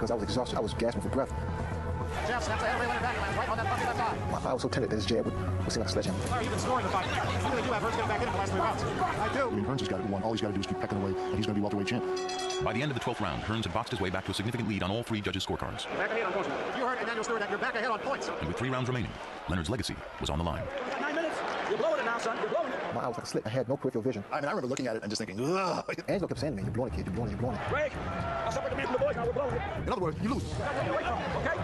because I was exhausted. I was gasping for breath. Jeff snaps ahead of Leonard back and lands right on that fucking left eye. My eye was so tender that his jab would seem like a sledgehammer. Larry, you've been scoring the fight. You really do have Hearns getting back in the last 3 rounds. I do. I mean, Hearns has got it won. All he's got to do is keep pecking away, and he's going to be welterweight champ. By the end of the 12th round, Hearns had boxed his way back to a significant lead on all 3 judges' scorecards. Back ahead on points. You heard Emmanuel Stewart that you're back ahead on points. And with 3 rounds remaining, Leonard's legacy was on the line. 9 minutes. You're blowing it now, son. You're blowing it. My eye was like a slit. I had no peripheral vision. I mean, I remember looking at it and just thinking, ugh. Angelo kept saying to me, you're blowing it, kid. You're blowing it, you're blowing it. Break. I'll separate the man from the boys now. We're blowing it. In other words, you lose. Okay?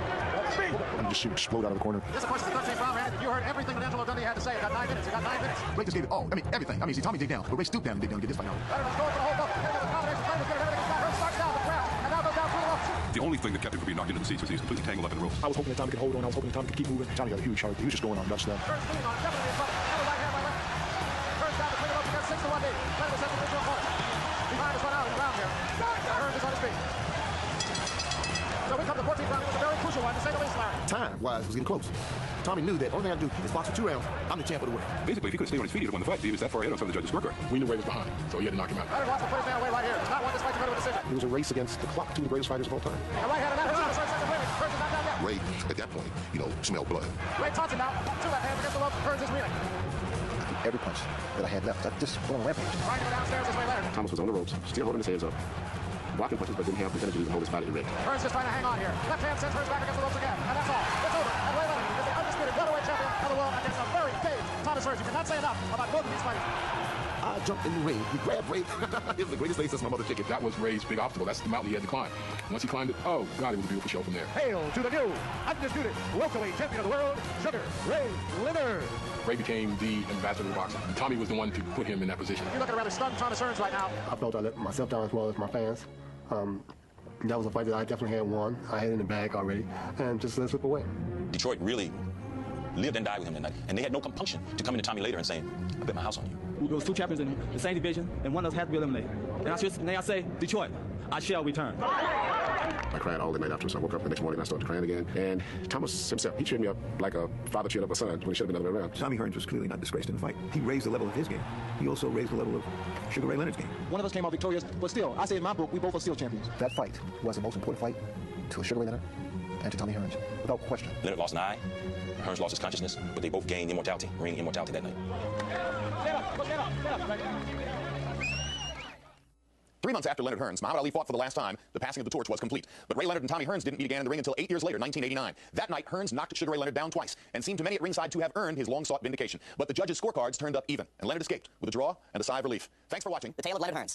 Speed. And just explode out of the corner. This, of course, is the 13th round, man. You heard everything that Angelo Dundee had to say. You got 9 minutes. You got 9 minutes. Ray just gave it all. I mean, everything. I mean, see, Tommy dig down, but Ray stooped down and dig down to get this fight out. Letterman's going for the whole book. Getting the combination. Fighters getting everything he's got. Hearns starts down the ground. And now goes down through the ropes. The only thing that kept him from being knocked into the seats was he was completely tangled up in the ropes. I was hoping that Tommy could hold on. I was hoping that Tommy could keep moving. Tommy got a huge heart. He was just going on nuts stuff. Hearns leaning on, definitely in front. Another right hand by Leonard. Hearns down between the ropes against 6 to 1 lead. Leonard was set to move to a corner. Behind has run out in the ground here. Hearns is on his feet. So we come to the 14th round. It was a very crucial one, to say the least, Larry. Time-wise, it was getting close. Tommy knew that only thing I do is box for 2 rounds. I'm the champ of the world. Basically, if he could stay on his feet, he'd have won the fight. He was that far ahead on some of the judges' scorecard. We knew Ray was behind, so he had to knock him out. Leonard wants to put his man away right here. Does not want this fight to go to a decision. It was a race against the clock, 2 of the greatest fighters of all time. A right hand, and that Hearns starts second waving. Hearns is not down yet. Ray, at that point, smelled blood. Ray taunts him now. 2 left hands against the rope. Hearns is reeling. Every punch that I had left, I just went on a rampage. Trying to go downstairs this way, Leonard. Thomas was on the ropes, still holding his hands up. Blocking punches, but didn't have the energy to even hold his body erect. Hearns just trying to hang on here. Left hand sends Hearns back against the ropes again. And that's all. It's over. And Ray Leonard is the undisputed welterweight champion of the world against a very caged Thomas Hearns. You cannot say enough about both of these fighters. I jumped in the ring. He grabbed Ray. It was the greatest thing since my mother chicken. That was Ray's big obstacle. That's the mountain he had to climb. Once he climbed it, oh, God, it was a beautiful show from there. Hail to the new undisputed welterweight champion of the world, Sugar Ray Leonard. Ray became the ambassador of boxing. And Tommy was the one to put him in that position. You look at a rather stunned Thomas Hearns right now. I felt I let myself down as well as my fans. That was a fight that I definitely had won. I had it in the bag already, and just let it slip away. Detroit really lived and died with him that night, and they had no compunction to come into Tommy later and saying, I bet my house on you. There was 2 champions in the same division, and one of us had to be eliminated. And I say, Detroit, I shall return. I cried all the night after, so I woke up the next morning and I started crying again. And Thomas himself, he cheered me up like a father cheered up a son when he should have been the other way around. Tommy Hearns was clearly not disgraced in the fight. He raised the level of his game. He also raised the level of Sugar Ray Leonard's game. One of us came out victorious, but still, I say in my book, we both are still champions. That fight was the most important fight to Sugar Ray Leonard and to Tommy Hearns, without question. Leonard lost an eye, Hearns lost his consciousness, but they both gained immortality, ring immortality that night. Stand up. 3 months after Leonard Hearns, Muhammad Ali fought for the last time, the passing of the torch was complete. But Ray Leonard and Tommy Hearns didn't meet again in the ring until 8 years later, 1989. That night, Hearns knocked Sugar Ray Leonard down twice and seemed to many at ringside to have earned his long-sought vindication. But the judges' scorecards turned up even, and Leonard escaped with a draw and a sigh of relief. Thanks for watching The Tale of Leonard Hearns.